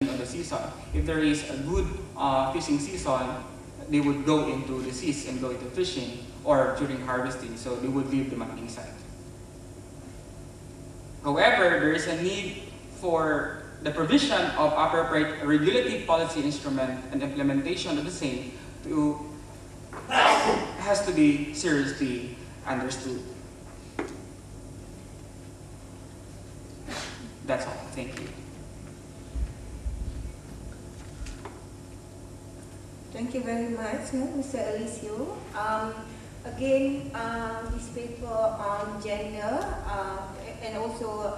on the season. If there is a good fishing season, they would go into the seas and go into fishing, or during harvesting, so they would leave the mining site. However, there is a need for the provision of appropriate regulative policy instrument and implementation of the same has to be seriously understood. That's all. Thank you. Thank you very much, Mr. Alicio. Again, this paper on gender and also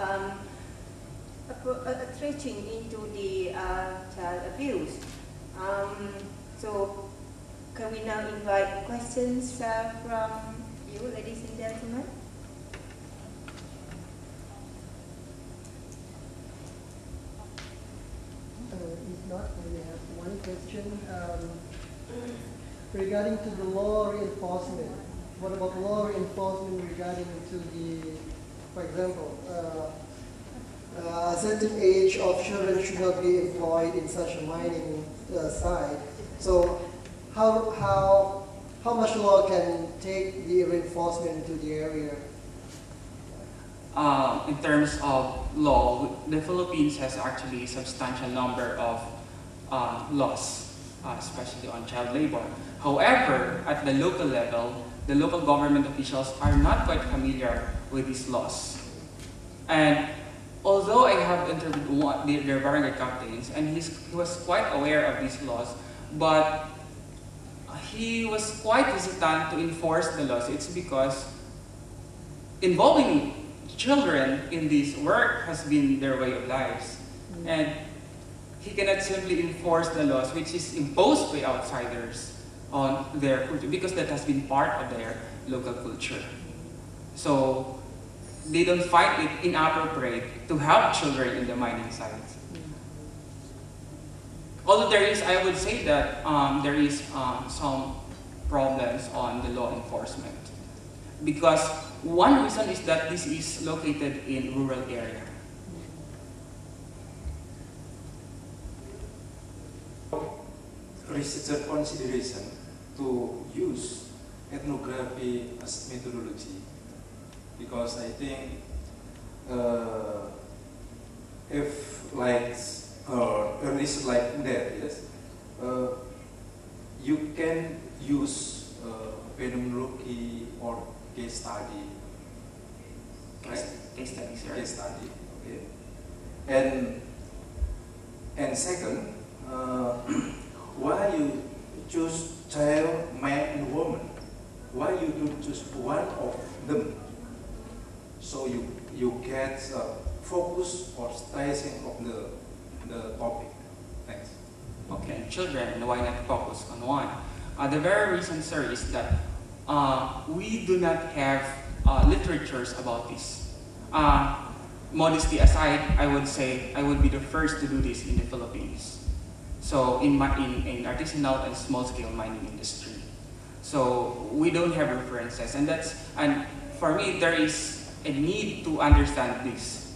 stretching into the child abuse. So, can we now invite questions from you, ladies and gentlemen? If not, we have one question regarding to the law reinforcement. What about law reinforcement regarding to the, for example, a certain age of children should not be employed in such a mining site. So, how much law can take the reinforcement into the area? In terms of law, the Philippines has actually a substantial number of laws, especially on child labor. However, at the local level, the local government officials are not quite familiar with these laws. And although I have interviewed their barangay captains, and he was quite aware of these laws, but he was quite hesitant to enforce the laws. It's because involving children in this work has been their way of lives. And he cannot simply enforce the laws which is imposed by outsiders on their culture, because that has been part of their local culture. So they don't find it inappropriate to have children in the mining sites. Although there is, I would say that there is some problems on the law enforcement. Because one reason is that this is located in rural area. Researcher consideration to use ethnography as methodology, because I think if like a research like that, yes, you can use phenomenology or case study. Case studies, right? Case study, okay. And second, why you choose child, man, and woman? Why you don't choose one of them? So you get focus or stressing of the topic. Thanks. Okay, children, why not focus on one? The very reason, sir, is that we do not have literatures about this. Modesty aside, I would say I would be the first to do this in the Philippines. So in artisanal and small-scale mining industry. So we don't have references, and for me there is a need to understand this.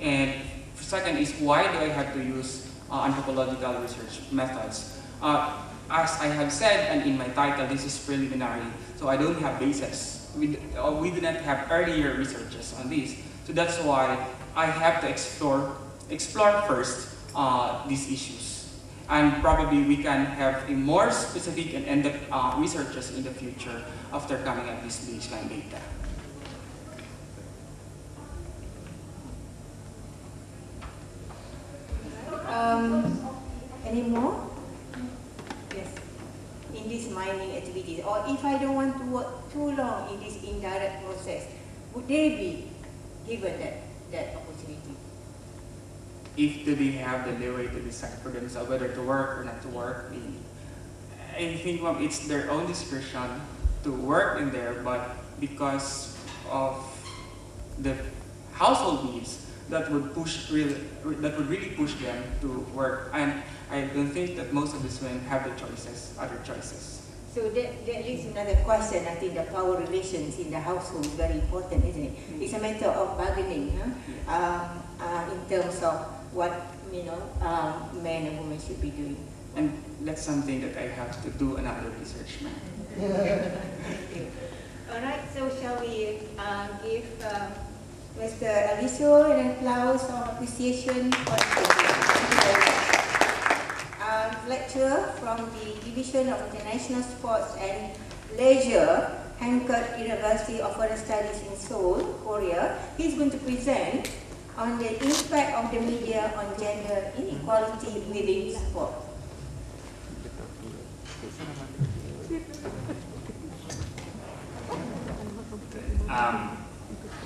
And second is, why do I have to use anthropological research methods? As I have said, and in my title, this is preliminary, so I don't have basis. We do not have earlier researches on this, so that's why I have to explore first these issues. And probably we can have a more specific and in-depth researches in the future after coming up with this baseline data. Any more? Yes. In this mining activities, or if I don't want to work too long in this indirect process, would they be given that opportunity? If they have the leeway to decide for themselves whether to work or not to work, I think it's their own discretion to work in there, but because of the household needs, that would really push them to work. And I don't think that most of these women have the other choices. So that leads another question. I think the power relations in the household is very important, isn't it? It's a matter of bargaining, in terms of what men and women should be doing. And that's something that I have to do another research, ma'am. Thank you. All right, so shall we give Mr. Aliso an applause of appreciation for the lecturer from the Division of International Sports and Leisure, Hancock University of Foreign Studies in Seoul, Korea. He's going to present on the impact of the media on gender inequality within sport.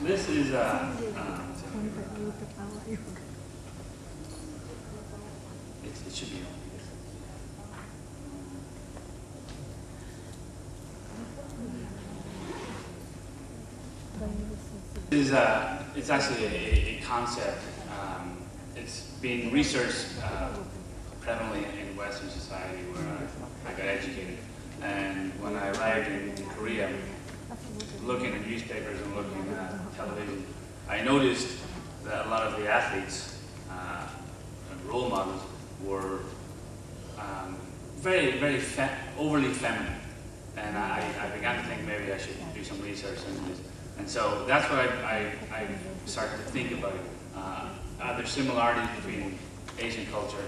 This is it should be on. It's actually a concept. It's being researched prevalently in Western society where I got educated. And when I arrived in Korea, looking at newspapers and looking at television, I noticed that a lot of the athletes and role models were very overly feminine. And I began to think maybe I should do some research into this. And so that's what I started to think about. Are there similarities between Asian culture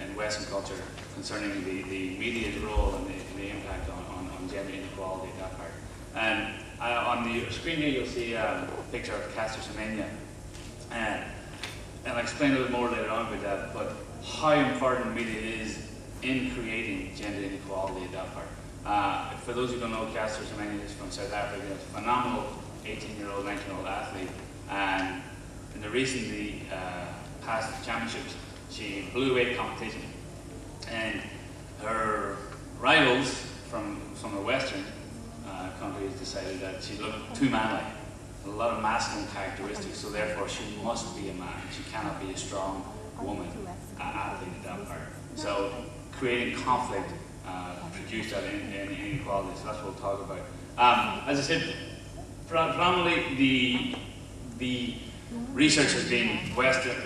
and Western culture concerning the media's role and the impact on gender inequality at that part? And on the screen here you'll see a picture of Caster Semenya. And I'll explain a little more later on about that, but how important media is in creating gender inequality at that part. For those who don't know, Caster Semenya is from South Africa. He's a phenomenal 18-year-old, 19-year-old athlete, and in the recently past championships, she blew away competition, and her rivals from the Western countries decided that she looked too manly, a lot of masculine characteristics, so therefore she must be a man. She cannot be a strong woman athlete at that part. So creating conflict produced that inequality. So that's what we'll talk about. As I said, predominantly the research has been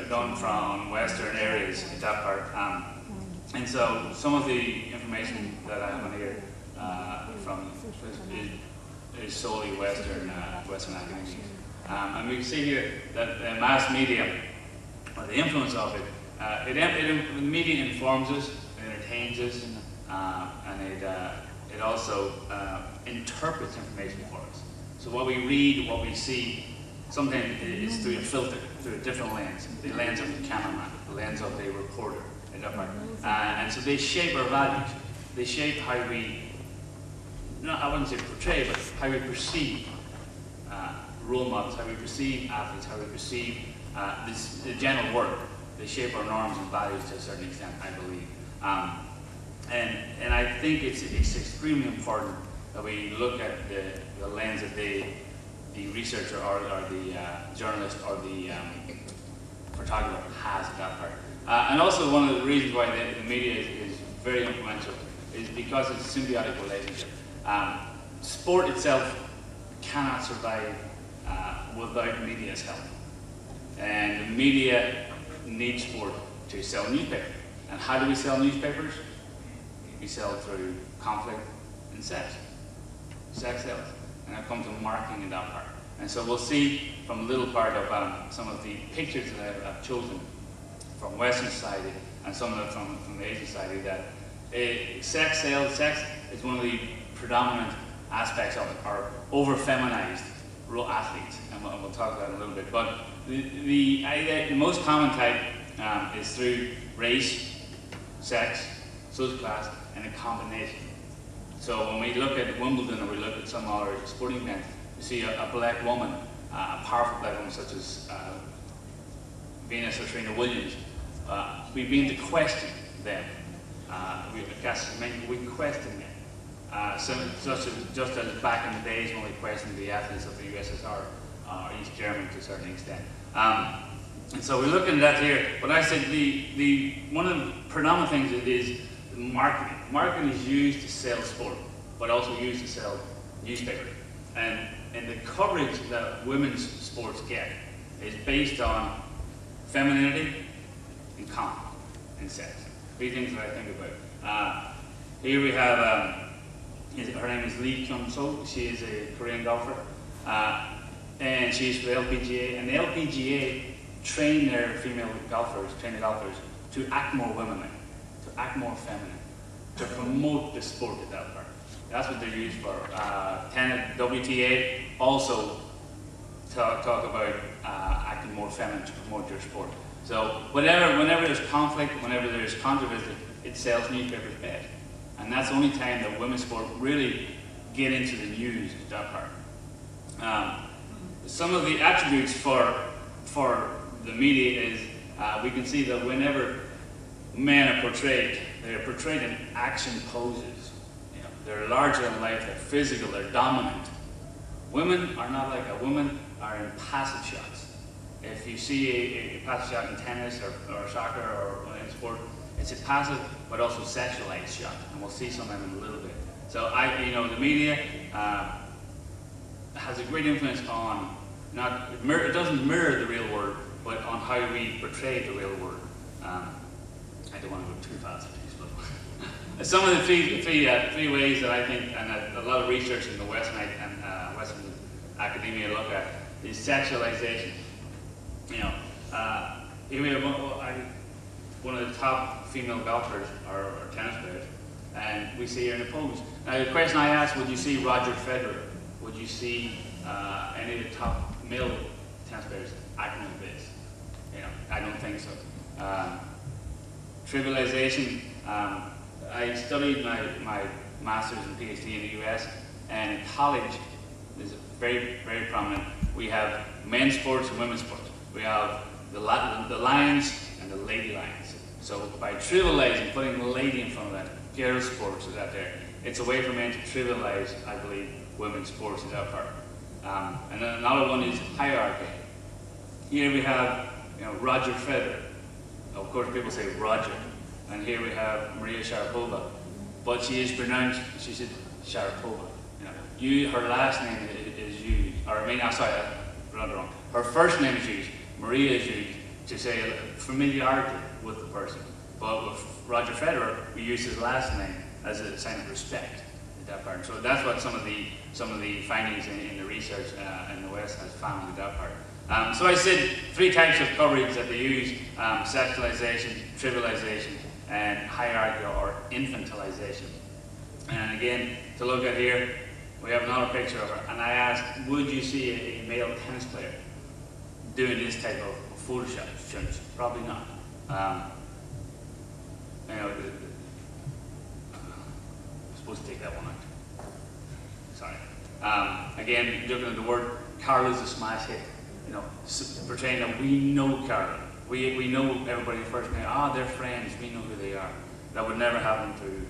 done from Western areas at that part. And so some of the information that I have on here is solely Western academics. And we can see here that the mass media, or the influence of it, the media informs us, it entertains us, and it also interprets information for us. So what we read, what we see, sometimes is through a filter, through a different lens, the lens of the cameraman, the lens of the reporter, and so they shape our values. They shape how we, I wouldn't say portray, but how we perceive role models, how we perceive athletes, how we perceive the general work. They shape our norms and values to a certain extent, I believe. And I think it's extremely important that we look at the lens that the researcher or the journalist or the photographer has at that part. And also one of the reasons why the media is very influential is because it's a symbiotic relationship. Sport itself cannot survive without media's help. And the media needs sport to sell newspapers. And how do we sell newspapers? We sell through conflict and sex. Sex sells. And I've come to marketing in that part. And so we'll see from a little part of some of the pictures that I've chosen from Western society and some of them from the Asian society that sex sales, sex is one of the predominant aspects of it, or over-feminized athletes, and we'll talk about it in a little bit. But the most common type is through race, sex, social class, and a combination. So when we look at Wimbledon or we look at some other sporting events, we see a black woman, a powerful black woman such as Venus or Serena Williams. We begin to question them. We question them. Just as back in the days when we questioned the athletes of the USSR or East Germany to a certain extent. And so we're looking at that here. But I said one of the predominant things is marketing. Marketing is used to sell sport, but also used to sell newspapers. And the coverage that women's sports get is based on femininity, in common in sex. Three things that I think about. Here we have, her name is Lee Kyung-so. She is a Korean golfer. And she's for the LPGA. And the LPGA train their female golfers, to act more womanly, to act more feminine, to promote the sport at that part. That's what they're used for. WTA also talk about acting more feminine to promote your sport. So whenever there's conflict, whenever there's controversy, it sells newspapers bad. And that's the only time that women's sport really get into the news at that part. Some of the attributes for the media is we can see that whenever men are portrayed, they're portrayed in action poses. You know, they're larger than life, they're physical, they're dominant. Women are not like that. Women are in passive shots. If you see a passive shot in tennis or soccer or in sport, it's a passive but also sexualized shot, and we'll see some of them in a little bit. So the media has a great influence on it doesn't mirror the real world, but on how we portray the real world. I don't want to go too fast, but some of the three ways that I think, and a lot of research in the Western academia look at, is sexualization. Here we have one of the top female golfers or tennis players, and we see her in a pose. Now the question I asked, would you see Roger Federer? Would you see any of the top male tennis players acting like this? I don't think so. Trivialization. I studied my master's and PhD in the US, and in college, there's very, very prominent. We have men's sports and women's sports. We have the Lions and the Lady Lions. So by trivializing, putting the lady in front of that, girls' sports is out there. It's a way for men to trivialize, I believe, women's sports is that part. And then another one is hierarchy. Here we have, Roger Federer. Of course, people say Roger. And here we have Maria Sharapova, but she is pronounced. She said Sharapova. Her last name is used, or I got it wrong. Her first name is used. Maria is used to say familiarity with the person. But with Roger Federer, we use his last name as a sign of respect at that part. So that's what some of the findings in the research in the West has found at that part. So I said three types of coverage that they use: sexualization, trivialization, and hierarchy or infantilization. And again, to look at here, we have another picture of her. And I asked, would you see a male tennis player doing this type of Photoshop stunts? Probably not. I'm supposed to take that one out. Sorry. Again, looking at the word, Carla's a smash hit. Portraying that we know Carla. We know everybody first name. They're friends. We know who they are. That would never happen to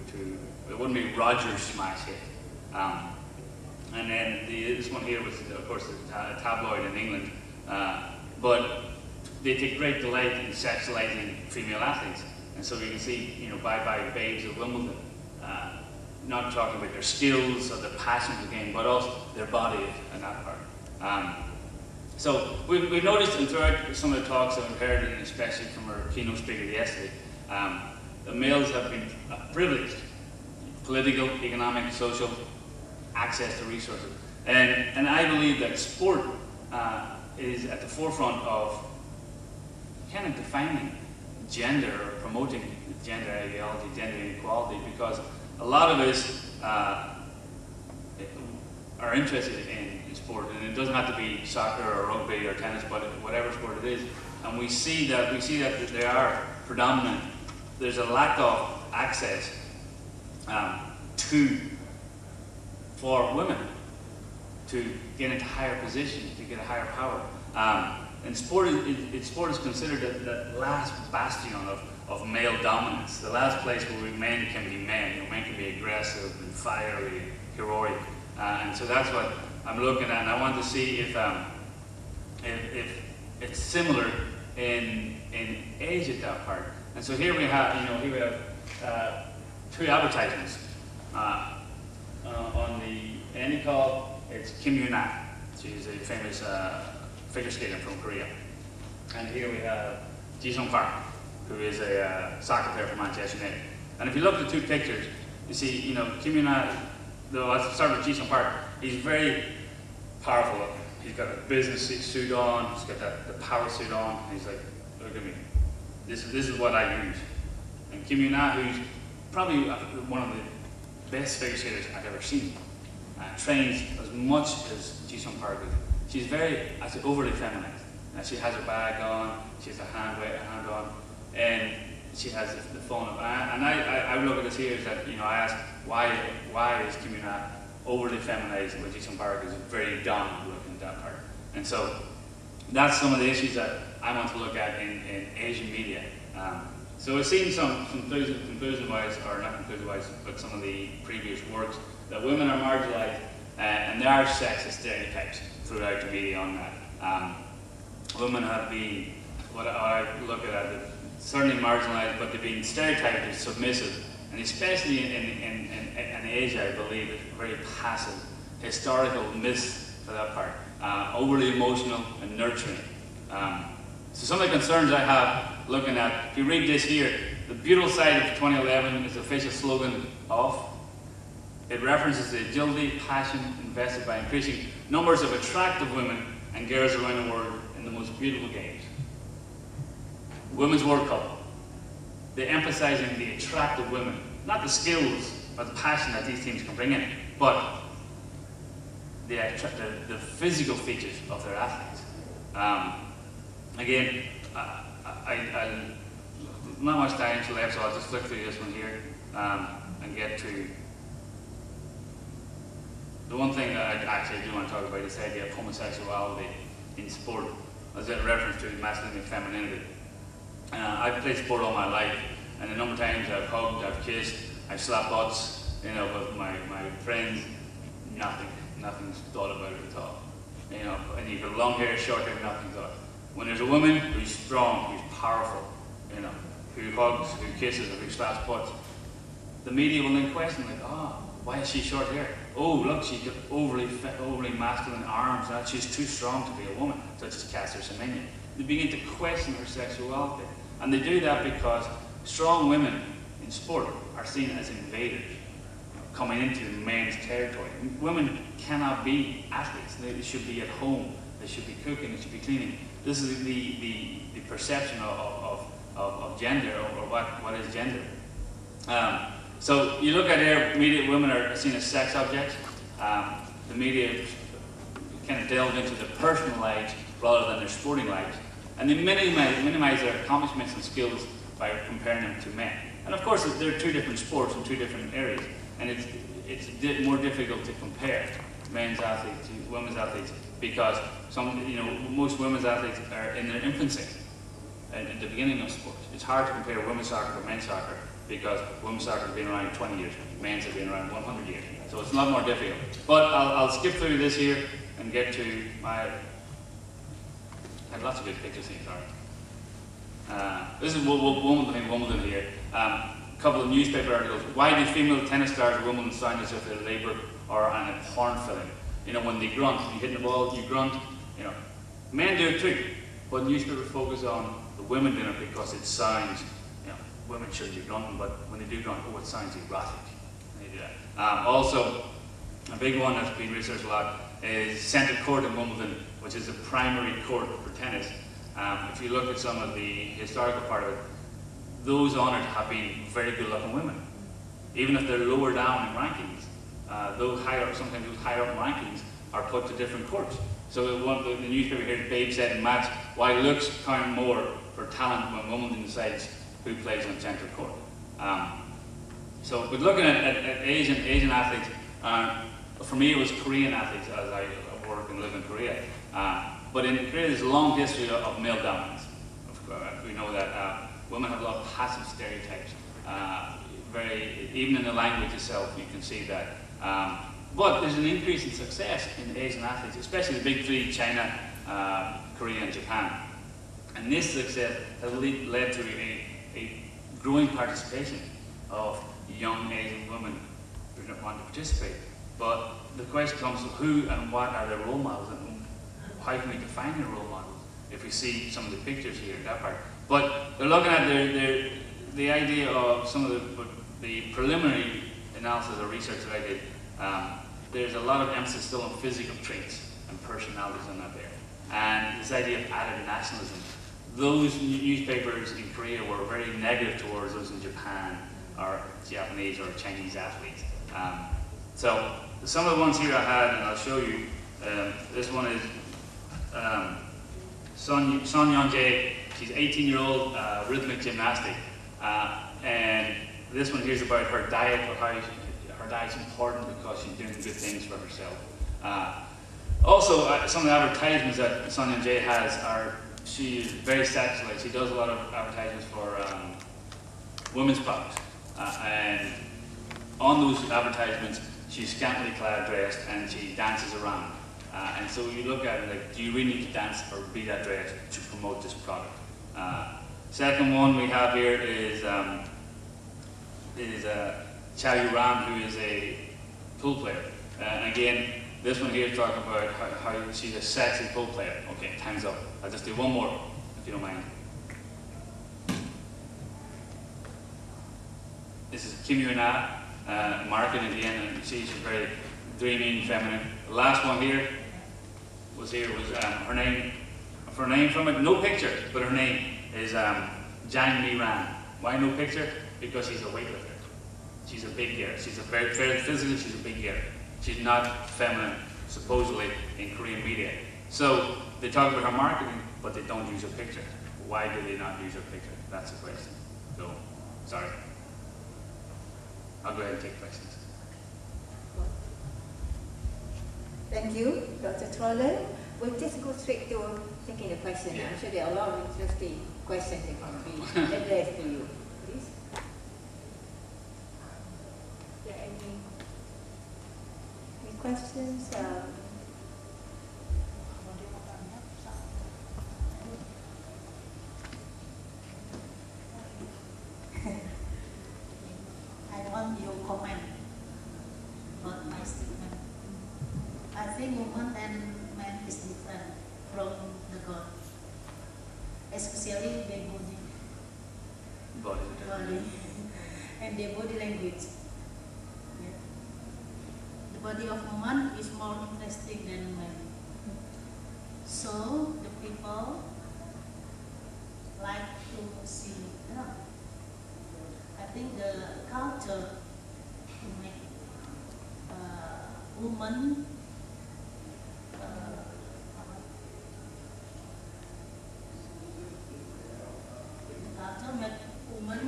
it wouldn't be Roger's smash hit. And then this one here was, of course, a tabloid in England. But they take great delight in sexualizing female athletes. And so you can see, Bye Bye Babes of Wimbledon, not talking about their skills or their passion for the game, but also their body and that part. So we've noticed, and throughout some of the talks that we've heard, and especially from our keynote speaker yesterday, the males have been privileged, political, economic, social, access to resources. And I believe that sport is at the forefront of kind of defining gender or promoting gender ideology, gender inequality, because a lot of us are interested in sport, and it doesn't have to be soccer or rugby or tennis, but whatever sport it is. And we see that they are predominant. There's a lack of access for women to get into higher positions, to get a higher power. And sport is considered that last bastion of male dominance, the last place where men can be men. Men can be aggressive and fiery, heroic. And so that's what I'm looking at, and I want to see if it's similar in age at that part. And so here we have, two advertisements. On the end call, it's Kim Yoon-ah. She's a famous figure skater from Korea. And here we have Ji Sung Park. who is a soccer player for Manchester United. And if you look at the two pictures, you see, you know, Kim Yuna, though let's start with Ji Sung Park, he's very powerful looking. He's got a business suit on, he's got the power suit on, and he's like, look at me, this is what I use. And Kim Yuna, who's probably one of the best figure skaters I've ever seen, trains as much as Ji Sung Park is. She's very, I say, overly feminine. She has her bag on, she has a hand on, and she has the phone. And I look at this here is that, you know, I ask why is Kim Yuna overly feminized when Ji Sung Park is very dominant looking at that part. And so that's some of the issues that I want to look at in Asian media. So we've seen some conclusion-wise, or not conclusion-wise, but some of the previous works that women are marginalized, and there are sexist stereotypes throughout the media on that. Women have been, what I look at, certainly marginalized, but they've been stereotyped as submissive, and especially in Asia, I believe, it's very passive, historical myths for that part, overly emotional and nurturing. So some of the concerns I have looking at, if you read this here, the beautiful side of 2011 is the official slogan of, it references the agility, passion invested by increasing numbers of attractive women and girls around the world in the most beautiful games. Women's World Cup. They're emphasizing the attractive women, not the skills or the passion that these teams can bring in, but the physical features of their athletes. Again, not much time left, so I'll just flick through this one here and get to the one thing that I actually do want to talk about is the idea of homosexuality in sport, as a reference to masculinity and femininity. I've played sport all my life, and a number of times I've hugged, I've kissed, I've slapped butts, you know, with my friends. Nothing's thought about it at all. You know, and you've got long hair, short hair, nothing thought. When there's a woman who's strong, who's powerful, you know, who hugs, who kisses, or who slaps butts, the media will then question, like, oh, why is she short hair? Oh, look, she's got overly masculine arms. She's too strong to be a woman, such as Caster Semenya. They begin to question her sexuality. And they do that because strong women in sport are seen as invaders, coming into men's territory. Women cannot be athletes. They should be at home. They should be cooking. They should be cleaning. This is the perception of gender, or what is gender. So you look at here, media, women are seen as sex objects. The media kind of delve into their personal lives rather than their sporting lives. And they minimize their accomplishments and skills by comparing them to men. And of course, there are two different sports in two different areas. And it's more difficult to compare men's athletes to women's athletes because most women's athletes are in their infancy and at the beginning of sports. It's hard to compare women's soccer to men's soccer because women's soccer has been around 20 years, men's have been around 100 years. So it's a lot more difficult. But I'll skip through this here and get to my, I have lots of good pictures here, sorry. This is Wimbledon here. A couple of newspaper articles. Why do female tennis stars at Wimbledon sound as if they labor or on a porn film? You know, when they grunt, you hit the ball, you grunt. You know, men do it too, but newspapers focus on the women doing it because it sounds. You know, women shouldn't be grunting, but when they do grunt, oh, it sounds erotic. They do that. Also, a big one that's been researched a lot is centre court in Wimbledon, which is a primary court for tennis. If you look at some of the historical part of it, those honoured have been very good-looking women, even if they're lower down in rankings. Sometimes those higher up rankings are put to different courts. So the newspaper here, Babe said in match, why looks count more for talent when Wimbledon decides who plays on centre court. But looking at Asian athletes, for me it was Korean athletes as I work and live in Korea. But in Korea there's a long history of male dominance. We know that women have a lot of passive stereotypes. Even in the language itself, you can see that. But there's an increase in success in Asian athletes, especially the big three, China, Korea, and Japan. And this success has led to a growing participation of young Asian women who don't want to participate. But the question comes to who and what are their role models, and how can we define their role models? If we see some of the pictures here, that part, But they're looking at the idea of some of the preliminary analysis or research that I did. There's a lot of emphasis still on physical traits and personalities on that there. And this idea of added nationalism. Those newspapers in Korea were very negative towards those in Japan or Japanese or Chinese athletes. So some of the ones here I had, and I'll show you. This one is Son Yeon-jae. She's 18-year-old rhythmic gymnastic. And this one here is about her diet, or how her diet's important because she's doing good things for herself. Also, some of the advertisements that Son Yeon-jae has are, she is very sexualized. She does a lot of advertisements for women's products. And on those advertisements, she's scantily clad, dressed, and she dances around. And so you look at it like, do you really need to dance or be that dressed to promote this product? Second one we have here is Chow Yu-ram, who is a pool player. And again, this one here is talking about how she's a sexy pool player. Okay, time's up. I'll just do one more, if you don't mind. This is Kim Yoon-ah, marketing again, and she's very dreamy and feminine. The last one here was her name from it, no picture, but her name is Jang Mi-ran. Why no picture? Because she's a weightlifter. She's a big girl. She's a very physically, she's a big girl. She's not feminine, supposedly, in Korean media. So they talk about her marketing, but they don't use her picture. Why do they not use her picture? That's the question. So, sorry. I'll go ahead and take questions. Thank you, Dr. Troller. We'll just go straight to taking the question. Yeah. I'm sure there are a lot of interesting questions that can be addressed to you. Please. Is there any questions? I want your comment about my statement. I think woman and man is different from the God, especially their body and their body language. Yeah. The body of woman is more interesting than man. So the people like to see them. I think the culture to make woman the culture make woman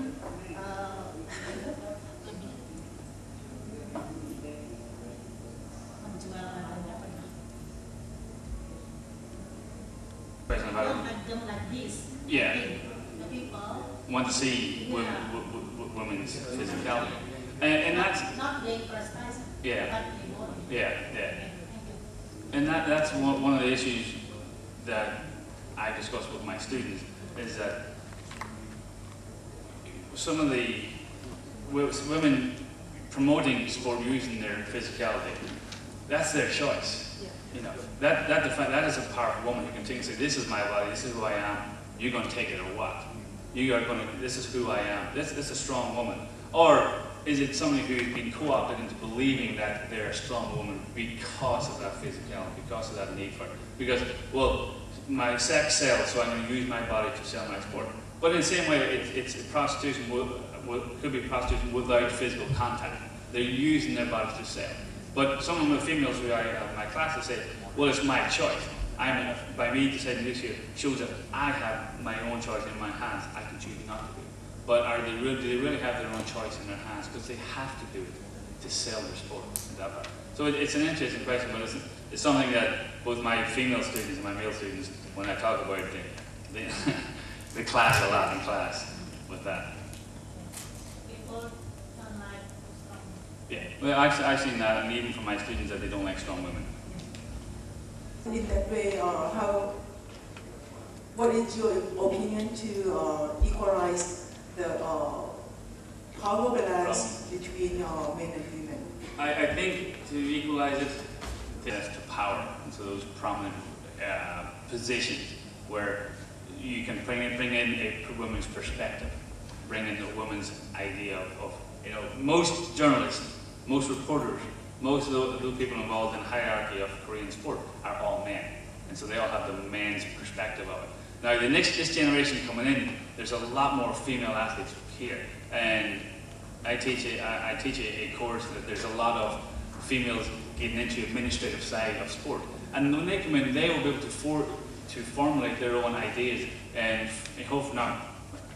menjual badannya. Question about Don't make them like this. Yeah. The people want to see women's physicality. And that's, not being precise, yeah, but the body. yeah. Thank you. And that's one of the issues that I discuss with my students, is that some of the women promoting sport using their physicality, that's their choice. Yeah. You know, that is a powerful woman who can take and say, this is my body, this is who I am, you're going to take it or what? You are going to, this is who I am. This is a strong woman. Or is it somebody who's been co-opted into believing that they're a strong woman because of that physicality, because of that need for it? Because, well, my sex sells, so I'm going to use my body to sell my sport. But in the same way, it's prostitution, could be prostitution without physical contact. They're using their bodies to sell. But some of the females who I have in my classes say, well, it's my choice. By me deciding this here shows that I have my own choice in my hands. I can choose not to do it. But do they really have their own choice in their hands? Because they have to do it to sell their sport. So it's an interesting question, but it's something that both my female students and my male students, when I talk about it, they clash a lot in class with that. People don't like strong. Yeah, well, I've seen that, and even from my students, that they don't like strong women. In that way, what is your opinion to equalize the power balance between men and women? I think to equalize it, that's to power, into those prominent positions where you can bring in a woman's perspective, bring in the woman's idea of you know, most journalists, most reporters, most of the people involved in the hierarchy of Korean sport are all men. And so they all have the men's perspective of it. Now this generation coming in, there's a lot more female athletes here. And I teach a course that there's a lot of females getting into administrative side of sport. And when they come in, they will be able to formulate their own ideas and I hope not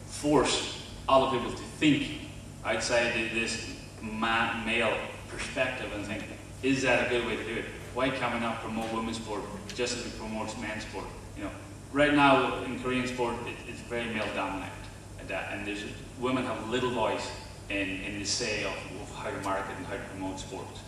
force other people to think outside this male perspective and think, is that a good way to do it? Why can we not promote women's sport just as it promotes men's sport? You know, right now in Korean sport, it's very male dominant, and women have little voice in the say of how to market and how to promote sports.